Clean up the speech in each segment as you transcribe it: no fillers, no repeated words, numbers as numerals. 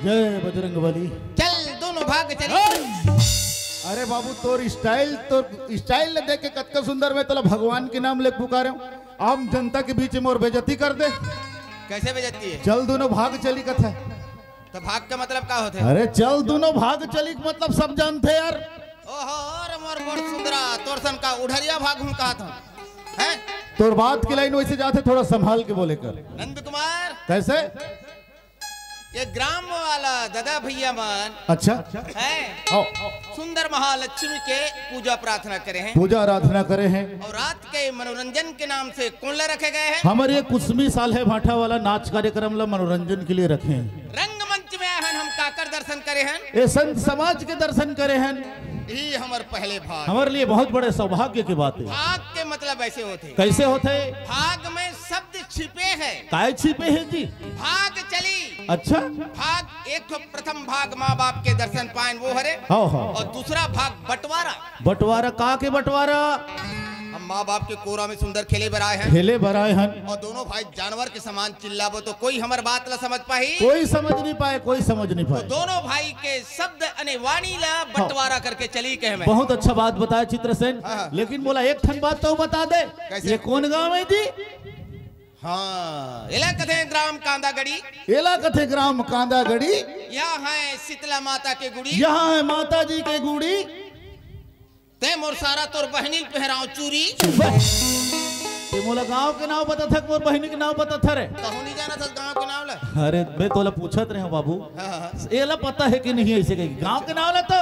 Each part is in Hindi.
जय बजरंगबली। चल दोनों भाग चली। अरे बाबू तोर स्टाइल देख के कतका सुंदर में तोला भगवान के नाम ले पुकारे आम जनता के बीच में और बेइज्जती कर दे। कैसे बेइज्जती है? चल दोनों भाग चली कथा। तो भाग का मतलब क्या होता है? अरे चल दोनों भाग चली मतलब सब जानते यार। ओहो अरे मोर बड़ सुंदरा तोर सन का उड़रिया भाग हूं कहा था हैं? तोर बात की लाइन वैसे जाते थोड़ा संभाल के बोले कर। नंद कुमार कैसे? ये ग्राम वाला दादा भैया मन अच्छा है सुंदर महालक्ष्मी के पूजा प्रार्थना करे हैं, पूजा आराधना करे हैं और रात के मनोरंजन के नाम से कुंडले रखे गए हैं। हमारे ये कुसमी साल है भाटा वाला नाच कार्यक्रम ला मनोरंजन के लिए रखे हैं। रंगमंच में आए हैं हम काकर दर्शन करे हैं, ये संत समाज के दर्शन करे हैं। यही हमारे पहले भाग हमारे लिए बहुत बड़े सौभाग्य की बात है। भाग के मतलब ऐसे होते कैसे होते? भाग में शब्द छिपे हैं। काय छिपे हैं जी? भाग चली। अच्छा भाग एक तो प्रथम भाग माँ बाप के दर्शन पाए वो हरे, हाँ और दूसरा भाग बंटवारा। बंटवारा का के बंटवारा? हम माँ बाप के कोरा में सुंदर खेले बराए हैं, खेले बराए हैं, और दोनों भाई जानवर के समान चिल्लाबो तो कोई हमार बात ला समझ पाई? कोई समझ नहीं पाए, कोई समझ नहीं पाए। तो दोनों भाई के शब्द अने वाणी ला बंटवारा करके चली कहे मैं। बहुत अच्छा बात बताया चित्रसेन, हाँ। लेकिन बोला एक ठन बात तो बता दे। कैसे? ये कौन गांव है जी? हाँ एला कथे ग्राम कांदागढ़ी। एला कथे ग्राम कांदागढ़ी। यहाँ है शीतला माता के गुड़ी। यहाँ है माता जी के गुड़ी। ते मोर सारा तोर बहनील पहराओ चूरी। ते मोला गांव के नाम बता था, मोर बहनी के नाम बता था रे। कहूं नहीं जाना था गांव के नाम ला। अरे मैं तोला पूछत रहे बाबू, हाँ। एला पता है कि नहीं? ऐसे कही गांव के नाम ला तो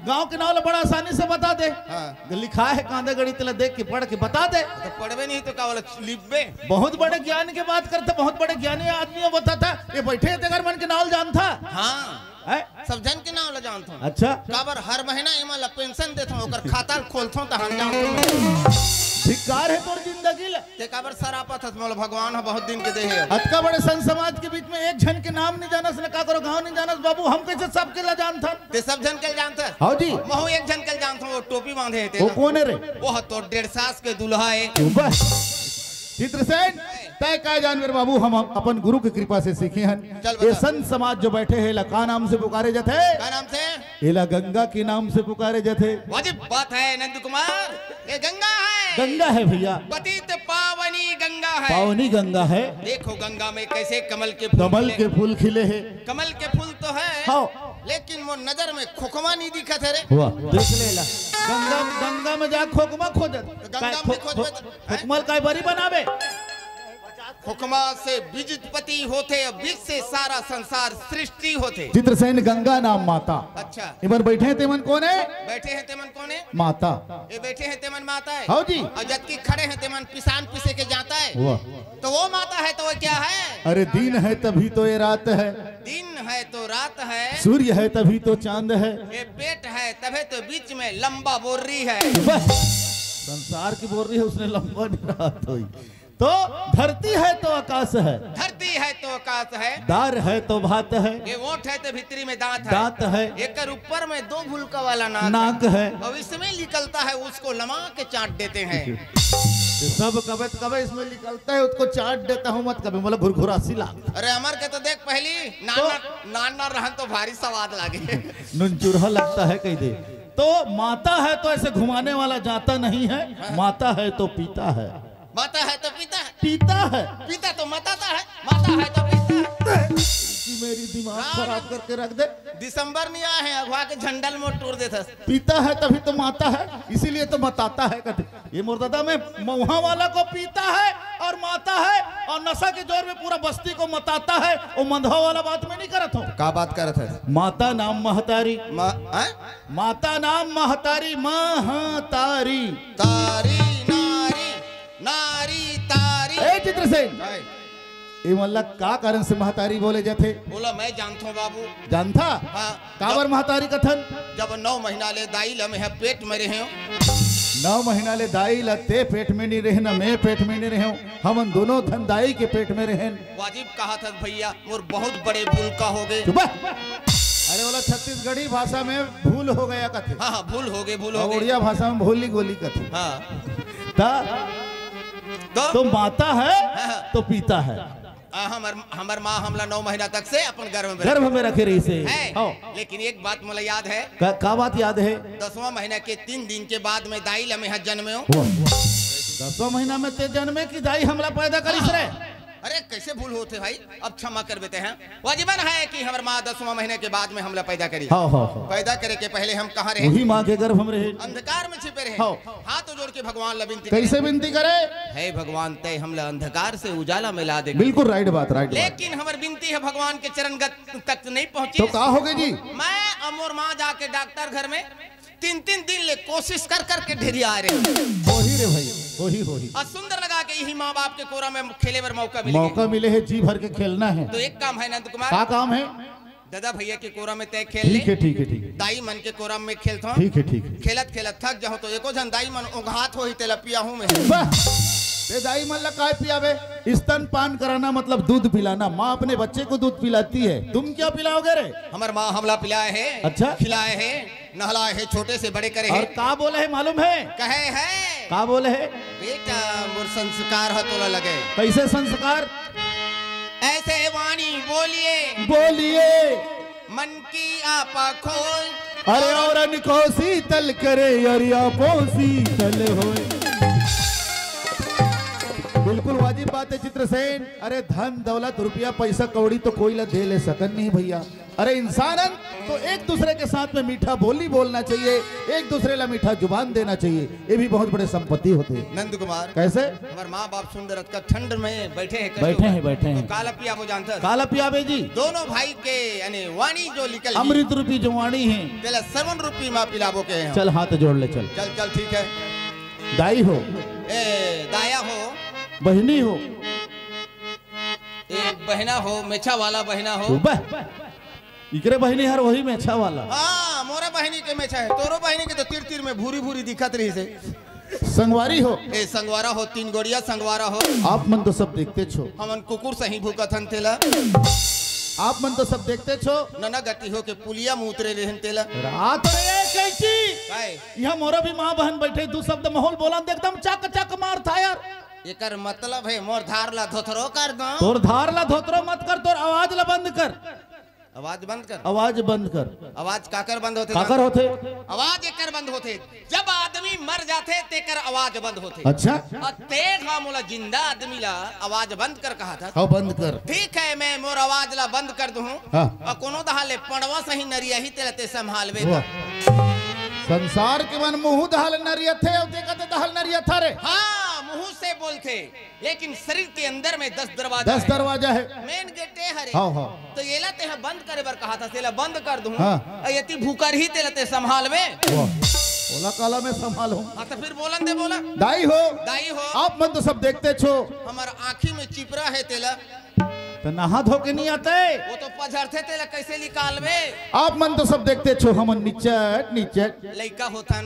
गांव के नाम ला बड़ा आसानी से बता दे। हाँ। लिखा है कांदागढ़ी, तेला देख के पढ़ के बता दे। तो पढ़वे नहीं तो का बोला लिखबे। बहुत बड़े ज्ञान की बात करते, बहुत बड़े ज्ञानी आदमी बता था। ये बैठे तेगर मन के नाम जान था। हाँ है? सब जन के नाम ला जानता हूं। अच्छा काबर हर महीना इमा ला पेंशन देता हूं, ओकर खाता खोलता हूं तो हम जानता हूं। धिक्कार है तोर जिंदगी ला। ते काबर सरापत है मोला भगवान है बहुत दिन के दे है। अतका बड़े संत समाज के बीच में एक जन के नाम नहीं जानस, न का करो गांव नहीं जानस बाबू। हम कैसे सबके ला जानता? ते सब जन के जानता है? हाँ जी। महू एक जन के जानता हूं, वो टोपी बांधे है वो कौन है रे? वो है तो 1.5 सास के दूल्हा है। चित्रसेन तय का जानवर बाबू, हम अपन गुरु की कृपा से सीखे हैं। चल बता। ये संत समाज जो बैठे हैं ला का नाम से पुकारे जाते? क्या नाम से? एला गंगा के नाम से पुकारे जाते। वाजिब बात है नंद कुमार, ये गंगा है। गंगा है भैया, पतित पावनी गंगा है। पावनी गंगा है। देखो गंगा में कैसे कमल के फूल कमल खिले। के फूल खिले हैं। कमल के फूल तो है, हाँ लेकिन वो नजर में खोखमा नहीं दिखत है रे। हुआ देख लेला। गंगा में जा खोकमा खोजत। गंगा में खोजबे तो- खोकमल काय बरी बनावे? खोखमा से बीज उत्पत्ति होते, बीज से सारा संसार सृष्टि होते। चित्रसेन गंगा नाम माता। अच्छा इमन बैठे हैं तेमन कौन है? बैठे हैं तेमन कौन है? माता। ये बैठे हैं तेमन माता है। हाँ जी। और जबकि खड़े हैं तेमन पिसान पिसे के जाता है। हुआ तो वो माता है तो वो क्या है? अरे दिन है तभी तो ये रात है, दिन है तो रात है, सूर्य है तभी तो चांद है। ये पेट है तभी तो बीच में लंबा बोर्री है। बस संसार की बोल रही है, उसने लंबा नहीं रात हुई। तो धरती है तो आकाश है, धरती है तो आकाश है, दार है तो भात है, ये ओठ है तो भीतरी में दांत है, दांत है, एक ऊपर में 2 भूलका वाला नाक है। और इसमें निकलता है, उसको लमा के चाट देते हैं। सब कबे कबे इसमें निकलता है, उसको चाट देता हूँ मत कभी, मतलब घुरघुरासी लाग। अरे अमर के तो देख पहली नान रहन तो भारी स्वाद लागे। नुन चूरहा लगता है कहीं दे। तो माता है तो ऐसे घुमाने वाला जाता नहीं है, माता है तो पीता है। माता है तो पीता है, पीता है, पीता तो मताता है, माता है तो पीता है। मेरी दिमाग खराब करके रख दे। दिसंबर नहीं आया है, अगवा के झंडल में टूर देता। पीता है तभी तो माता है, इसीलिए तो बताता है कहते। ये मुर्दादा में मऊहा वाला को पीता है और माता है, और नशा के जोर में पूरा बस्ती को मताता है। वो मंधवा वाला बात में नहीं करत हो। क्या बात करत है? माता नाम महतारी, माता नाम महतारी, महतारी तारी नारी नारी तारी। ए चित्रसेन, ये मतलब का कारण से महतारी बोले जाते? बोला मैं जानता हूँ बाबू। जानता? हाँ। काबर महतारी कथन? जब 9 महीना ले दाई लमे है पेट में रहे हो। 9 महीना ले दाई लते पेट में नहीं रहे, ना मैं पेट में नहीं रहे, हम दोनों धन दाई के पेट में रहे। वाजिब कहा था भैया, मोर बहुत बड़े भूल का हो गए। अरे बोला छत्तीसगढ़ी भाषा में भूल हो गया कथे। हाँ भूल हो गए, भूल हो गए। उड़िया भाषा में भूली गोली कथे। हाँ तो माता है तो पीता है, हमर माँ हमला 9 महीना तक से अपन गर्भ में रखे रही से है। लेकिन एक बात मुझे याद है। का बात याद है? 10वां महीना के 3 दिन के बाद में दाई लमे यहाँ जन्मे हो। 10वां महीना में ते जन्मे की दाई हमला पैदा करिस रे। अरे कैसे भूल होते भाई, अब क्षमा कर देते हैं। वाजिबन है कि हमारे माँ 10वां महीने के बाद में हमला पैदा करी। पैदा करे के पहले हम कहाँ रहे? वही माँ के गर्भ में रहे, अंधकार में छिपे रहे। हाथ जोड़ के भगवान ला विनती कैसे विनती करे? है भगवान तय हमला अंधकार से उजाला में ला दे। बिल्कुल राइट बात, राइट। लेकिन हमारी विनती है भगवान के चरण तक नहीं पहुंची तो कहा होगे जी? मैं अमोर माँ जाके डॉक्टर घर में 3 दिन ले कोशिश कर के ढेरी आ रहे। वही रे भाई, वही और सुंदर लगा के यही माँ बाप के कोरा में खेले पर मौका मिले है, जी भर के खेलना है। तो एक काम है नंद कुमार। क्या काम है? दादा भैया के कोरा में तय खेल ले। ठीक है। दाई मन के कोरा में खेलता हूँ। ठीक है। खेलत थक जाओ तो एको जन दाई मन उघात हो ही तेला पिया हूँ मैं। दाई मन ला काय पियावे? स्तन पान कराना मतलब दूध पिलाना। माँ अपने बच्चे को दूध पिलाती है, तुम क्या पिलाओगे रे? हमारे माँ हमला पिलाए है। अच्छा, खिलाए है, नहलाए है, छोटे से बड़े करे है। और का बोले है मालूम है? कहे है का बोले है? बेटा मोर संस्कार है तोला लगे। कैसे संस्कार? ऐसे वाणी बोलिए मन की आपा खोल। अरे औरन को शीतल करे अरिया पो शीतल होए। बिल्कुल वाजिब बात है चित्रसेन। अरे धन दौलत रुपया पैसा कौड़ी तो कोई ला दे ले सकन नहीं भैया। अरे इंसान तो एक दूसरे के साथ में मीठा बोली बोलना चाहिए, एक दूसरे ला मीठा जुबान देना चाहिए, ये भी बहुत बड़े संपत्ति होते हैं। नंद कुमार कैसे? हमारे माँ बाप सुंदर का ठंड में बैठे हैं। तो काला पिया वो जानता है? काला पियाबे जी दोनों भाई के यानी वाणी जो निकल अमृत रूपी जो वाणी है पहले 7 रुपी माँ पिलाबो के हैं। चल हाथ जोड़ ले, चल ठीक है। दाई हो, दाया हो, बहनी हो, एक बहना हो, मेछा वाला बहना हो। इकरे बहनी हर वही मेछा वाला। हाँ, मोरा बहनी के मेछा है, तोरो बहनी के तो तीर में भूरी दिखत रही से। संगवारी हो, संगवारा हो, 3 गोड़िया संगवारा हो। आप मन तो सब देखते छो। हमन कुकुर सही भूकथन तेला। आप मन तो सब देखते छो। नना गति हो के पुलिया में उतरे रहन तेला। रात रे कैसी यहाँ मोरा भी माँ बहन बैठे, 2 शब्द माहौल बोला एकदम चक मार था यार। एकर मतलब है मोर धार ला धोतरो कर दो। तोर धार ला धोतरो मत कर, तोर आवाज ला बंद कर। आवाज बंद कर। आवाज काकर बंद होते? आवाज एकर बंद होते जब आदमी मर जाते तेकर आवाज बंद होते। अच्छा, तेरा मोला जिंदा आदमी ला आवाज बंद कर कहा था। हाँ बंद कर। ठीक है, मैं मोर आवाज ला बंद कर दूं। और कोनो दहाले पड़वा सही नरिया ही तेरे ते संभालवे। संसार के मन मुंह दहल नरिया थे और देखा तो दहल नरिया था रे। हाँ, मुंह से बोलते लेकिन शरीर के अंदर में 10 दरवाजा है। मेन गेट है। हाँ। तो ये ला ते बंद करे बर कहा था, तेला बंद कर दूं। यति भूकर ही तेला ते संभालवे। बोला काला में संभालूं। हाँ तो फिर बोलन दे बोला। दाई हो, आप मन तो सब देखते छो। हमारा आँखी में चिपरा है तेला, तो नहा धो के नहीं आते। वो तो पझरते तेला कैसे निकालवे? आप मन तो सब देखते छो। हम निचट लइका होता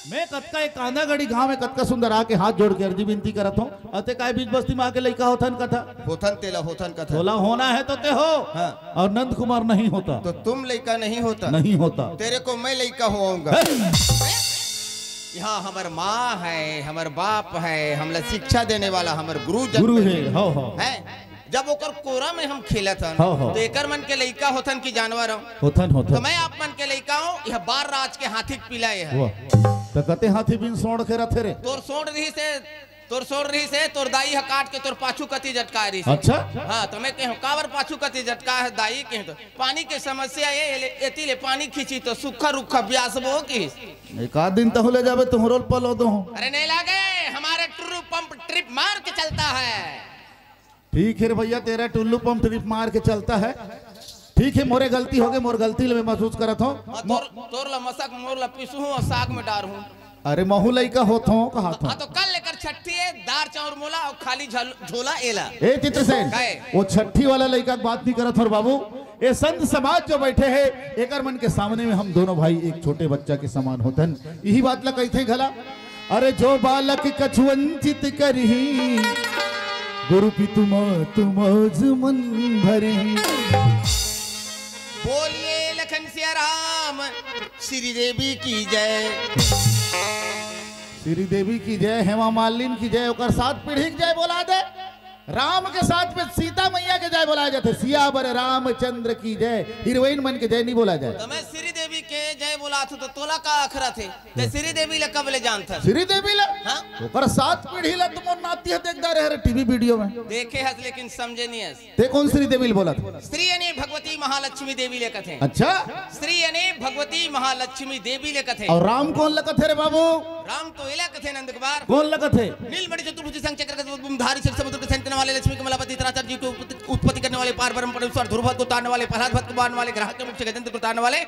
मैं कतका एक कांदा गड़ी गांव में कतका सुंदर आके हाथ जोड़ के अर्जी विनती करत हूँ। अते काय बीच बस्ती में आके लइका होथन कथा बोला होना है तो ते हो। हाँ। और नंद कुमार नहीं होता तो तुम लइका नहीं होता। तेरे को मैं लइका होऊंगा। यहाँ हमार माँ है, हमार बाप है, हमला शिक्षा देने वाला हमार गुरु है। जब ओकर कोरा में हम खेलत हन तो एकर मन के लइका होथन की जानवर होथन। तो मैं आप मन के लइका हूँ। यह 12 राज के हाथी पिलाए है। तो कते हाथी बिन सोड़ के रथे रे। तोर सोड़ रही से तोर दाई ह काट के तोर पाछू कति झटका रही से। अच्छा, हाँ तो मैं कहूँ कावर पाछू कति झटका है दाई कहूँ तो पानी के समस्या ये एती ले पानी खींची तो सूखा रुखा ब्यास बो की एक आध दिन तो ले जावे तुमरो पलो दो। अरे नहीं लागे, हमारे टुर्रू पंप ट्रिप मार के चलता है। ठीक है भैया, तेरा टुल्लू पंप ट्रिप मार के चलता है। ठीक है, मोरे गलती हो गई, मोर गलती ले मैं महसूस करत हूँ। तोर ला मसक मोर ला पीसू हूँ और साग में डार हूँ। अरे महू लइका होत हो कहा था। तो कल लेकर छठी है, दार चाउर मोला और खाली झोला एला। ए चित्रसेन, वो छठी वाला लइका की बात नहीं करत हो बाबू। ये संत समाज जो बैठे है एकर मन के सामने में हम दोनों भाई एक छोटे बच्चा के समान होतन। यही बात ला कहते घला। अरे जो बालक कछु वंचित करही गुरु की तुम मन भरे। बोलिए लखन सिया राम, श्री देवी की जय। श्री देवी की जय, हेमा मालिनी की जय, ओकर 7 पीढ़ी की जय बोला दे। राम के साथ में सीता मैया के जय बोला जाते, सियावर रामचंद्र की जय, हीरोइन मन के जय नहीं बोला जाए। तो मैं श्री देवी के जय बोला था तो तोला का अखरा थे ते श्री देवी ले कब ले जानता श्री देवी ले हाँ? ओकर 7 पीढ़ी ले तुम नाती है देखदा रहे टीवी वीडियो में देखे हस लेकिन समझे नहीं हस। ते कौन श्री देवी बोला था? स्त्री यानी भगवती महालक्ष्मी देवी ले कथे। अच्छा स्त्री यानी भगवती महालक्ष्मी देवी ले कथे। और राम कौन लगत है रे बाबू? राम तो इला कथे नंद कुमार कौन लगत है? नीलमणि चतुर्भुज संग चक्र धारी से समुद्र के संतन वाले लक्ष्मी कमलापति तराचर जी को उत्पत्ति करने वाले पार ब्रह्म परमेश्वर ध्रुवत को तारने वाले प्रहलाद भक्त को बांधने वाले ग्राहक के मुख से गजंत्र को तारने वाले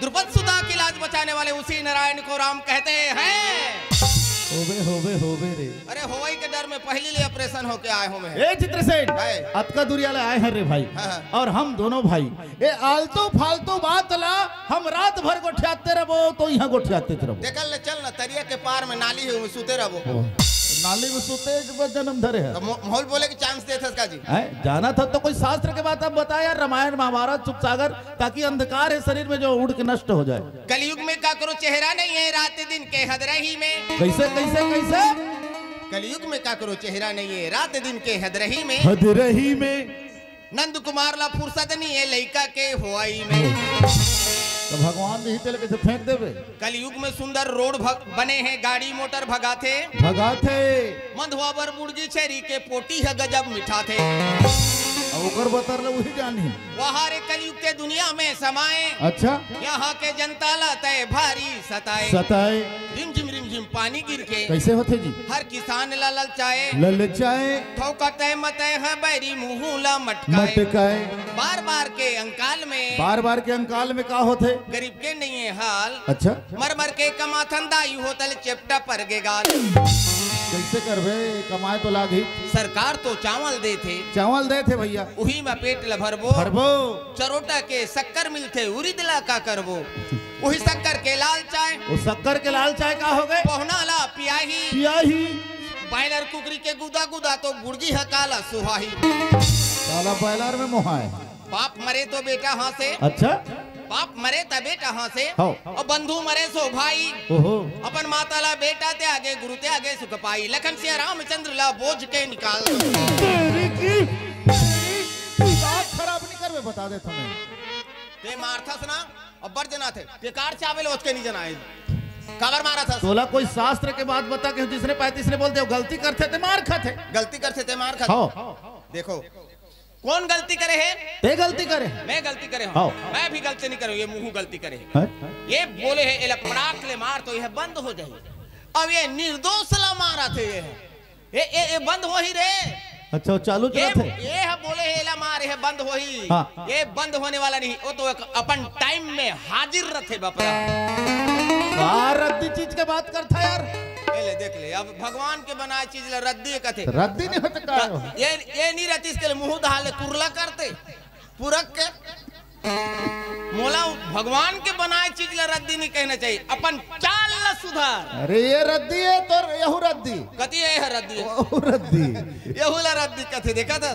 द्रुपद सुधा की लाज बचाने वाले उसी नारायण को राम कहते हैं। होबे रे। अरे होवाई के डर में पहले लिए ऑपरेशन होके आए हूं मैं। ए चित्रसेन अतका दूरिया ले आए हैं रे भाई और हम दोनों भाई ए आलतू फालतू बात ला हम रात भर गोठियाते रहो तो यहाँ गोठियाते रहो। देखल ले चल ना तरिया के पार में नाली है उसमें सूते रहो। नाली में सूते जन्म धरे है तो माहौल बोले की चांस दे था इसका जी जाना था तो कोई शास्त्र के बात अब बताया रामायण महाभारत चुप सागर ताकि अंधकार है शरीर में जो उड़ के नष्ट हो जाए। कलयुग में का करो चेहरा नहीं है रात दिन के हदरही में। कैसे कैसे कैसे कलयुग में का करो चेहरा नहीं है रात दिन के हदरही में। हदरही में नंद कुमार ला फुर्सत नहीं है लइका के होवाई में। तो भगवान नहीं तेल कैसे फेंक देवे। कलयुग में सुंदर रोड बने हैं गाड़ी मोटर भगाते मंधवाबर मुर्गी छेरी के पोटी है गजब मिठा थे। ओकर बतर ले वही जानी वहां रे कलयुग के दुनिया में समाए। अच्छा यहाँ के जनता लाते भारी सताए रिम झिम पानी गिर के कैसे होते जी हर किसान ला ललचाए ठोकते मते है बैरी मुंह ला मटकाए। बार बार के अंकाल में का होते गरीब के नहीं है हाल। अच्छा मर के कमाथन दाई होतल चेपटा पर गे गाल। कैसे करबे कमाए तो लागी सरकार तो चावल दे थे भैया उही में पेट ल भरबो चरोटा के शक्कर मिलते उरिदला का करबो वही शक्कर के लाल चाय। वो शक्कर के लाल चाय का हो गए पहुना ला पियाही बायलर कुकरी के गुदा तो गुर्गी है काला सुहाही। काला बायलर में मोहा है। बाप मरे तो बेटा हाँ से। अच्छा बाप मरे त बेटा हाँ से और बंधु मरे सो भाई। अपन माता ला बेटा ते आगे गुरु ते आगे सुख पाई। लखन सिंह रामचंद्र ला बोझ के निकाल खराब नहीं कर बता दे तुम्हें ते मारथा सुना और बर्जना थे बेकार चावल उसके नहीं जनाए कबर मारा था। तोला कोई शास्त्र के बात बता के जिसने 35 ने बोलते हो गलती करते थे मार खाते देखो कौन गलती करे है? ते गलती करे मैं गलती करे हूँ। मैं भी गलती नहीं करूँ ये मुंह गलती करे है। ये बोले है एला पड़ाक ले मार तो यह बंद हो जाए। अब ये निर्दोष ला मारा थे ये बंद हो ही रे। अच्छा चालू चला थे ये है बोले है एला मार है बंद हो ही ये बंद होने वाला नहीं वो तो अपन टाइम में हाजिर रहते बापरा। रद्दी चीज के बात करता यार ले देख ले अब भगवान के बनाए चीज ले रद्दी कथे रद्दी नहीं होता ये नहीं रहती इसके लिए मुंह दहाले कुरला करते पूरक के मोला भगवान के बनाए चीज ले रद्दी नहीं कहना चाहिए अपन चाल ला सुधार। अरे ये रद्दी है तो यहू रद्दी कती है रद्दी यहू ला रद्दी कथे देखा था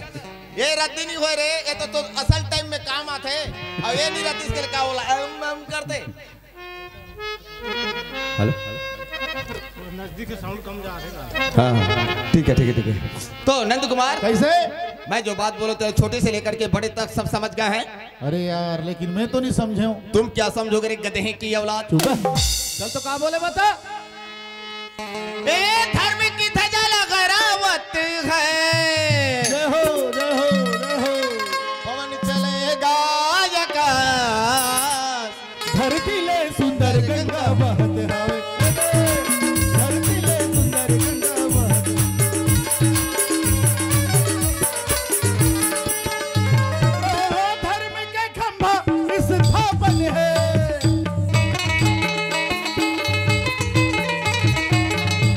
ये रद्दी नहीं हो रे ये तो असल टाइम में काम आते और ये नहीं रहती इसके लिए क्या बोला करते। हेलो नजदीक से साउंड कम जा रहा है। हाँ ठीक है तो नंद कुमार कैसे मैं जो बात बोलो तो छोटे से लेकर के बड़े तक सब समझ गए हैं। अरे यार लेकिन मैं तो नहीं समझे हूँ। तुम क्या समझोगे गधे की औलाद। चल तो का बोले बता। धर्म की ध्वजा लहरावत है जय हो पवन चलेगा आकाश धरती ले सुंदर गंगा बहत हावे धरती ले सुंदर गंगा बहत धर्म के खंभा स्थापन है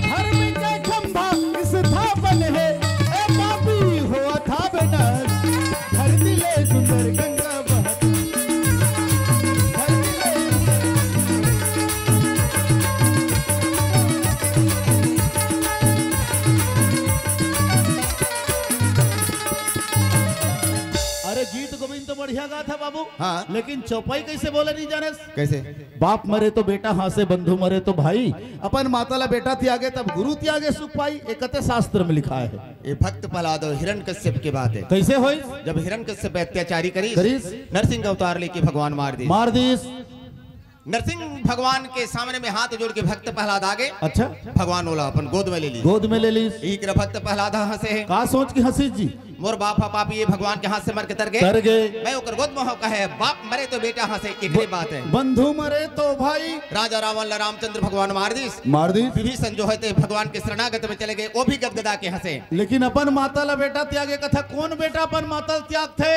धर्म के खंभा स्थापन है तो बढ़िया गा था बाबू। हाँ। लेकिन चौपाई कैसे बोले नहीं जाने? कैसे? बाप मरे तो बेटा हासे, बंधु मरे तो भाई, अपन माताला बेटा त्यागे तब गुरु त्यागे सुख पाई, एक शास्त्र में लिखा है। ये भक्त प्रहलाद और हिरण्यकश्यप की बात है। कैसे होई? जब हिरण्यकश्यप अत्याचारी करीस। नरसिंह अवतार लेके भगवान मार दी। नरसिंह भगवान के सामने में हाथ जोड़ के भक्त प्रहलाद आगे। अच्छा। भगवान बोला अपन गोद में ले ली। गोद में ले ली। एक भक्त प्रहलाद हंसे है। का सोच की हंसी जी? मोर बाप पापी ये भगवान के हाथ से मर के तर गए। मैं ओकर गोद में हो कहे बाप मरे तो बेटा हंसे, एक बात है। बंधु मरे तो भाई। राजा रावण रामचंद्र भगवान मार दी। विभीषण जो है भगवान के शरणागत में चले गए, वो भी गदगदा के हंसे। लेकिन अपन माता ला बेटा त्यागे कथा, कौन बेटा अपन माता त्याग थे?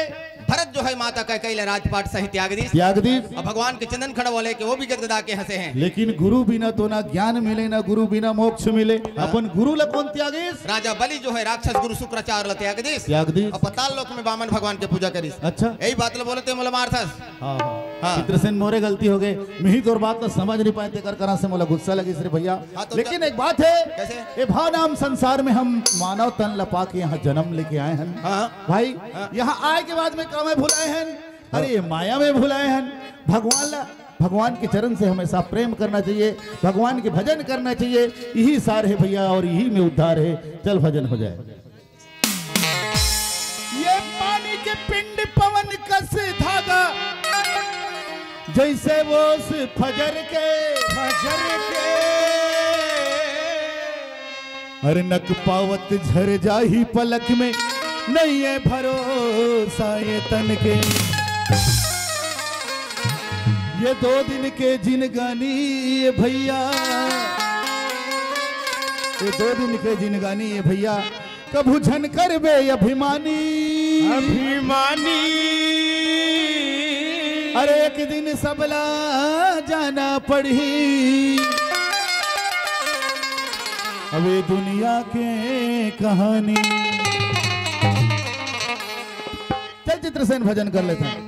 भरत जो है माता का कैला राजपाट सही त्याग दी। और भगवान के चंदन खड़ा बोले कि वो भी गदगदा के हंसे हैं। लेकिन गुरु बिना तो ना ज्ञान मिले, ना गुरु बिना मोक्ष मिले। अपन गुरु ला कौन त्यागिस? राजा बलि जो है राक्षस गुरु शुक्राचार्य त्याग दी। और पताल लोक में वामन भगवान के पूजा करी। अच्छा, यही बात बोलते मोला मारथस। चित्रसेन मोरे गलती हो गई, मिही तोर बात तो समझ नहीं पाए, कर करा से मोला गुस्सा लगी श्री भैया। लेकिन एक बात है, ये भाव नाम संसार में हम मानव तन लपा के यहाँ जन्म लेके आए हैं। भाई यहाँ आए के बाद में मैं भुलाए हैं, अरे माया में भुलाए हैं। भगवान के चरण से हमेशा प्रेम करना चाहिए, भगवान के भजन करना चाहिए, यही सार है भैया और यही में उद्धार है। चल भजन हो जाए। ये पानी के पिंड पवन कस धागा, जैसे वो फजर के अरे नक पावत झर जाही पलक में, नहीं है भरोसा ये तन के। ये 2 दिन के जिनगानी ये भैया, ये 2 दिन के जिनगानी ये भैया, कभू झन कर बे अभिमानी। अरे एक दिन सबला जाना पड़ी, अब ये दुनिया के कहानी। चल चित्रसेन भजन कर लेते हैं।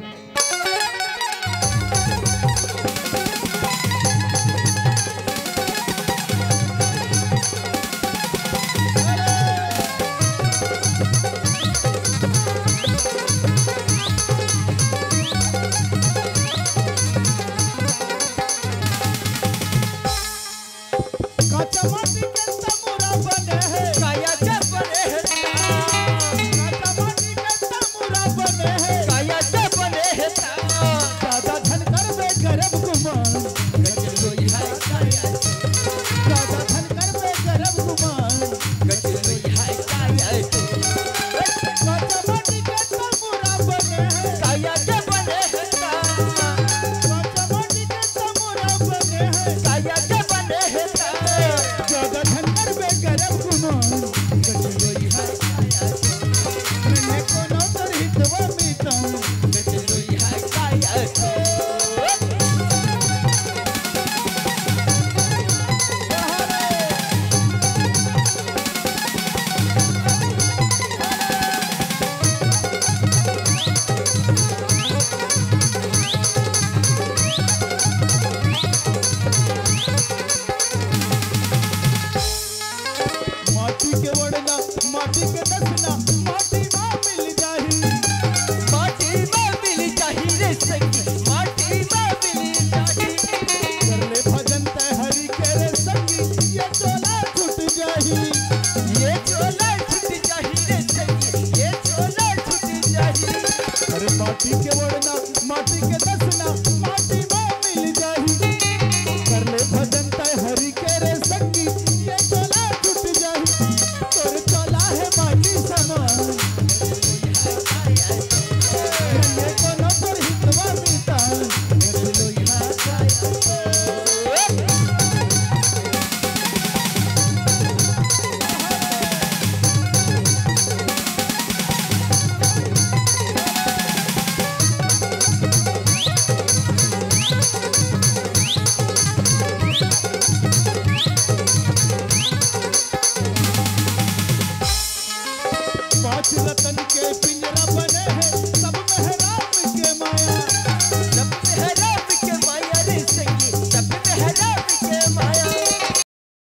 रतन के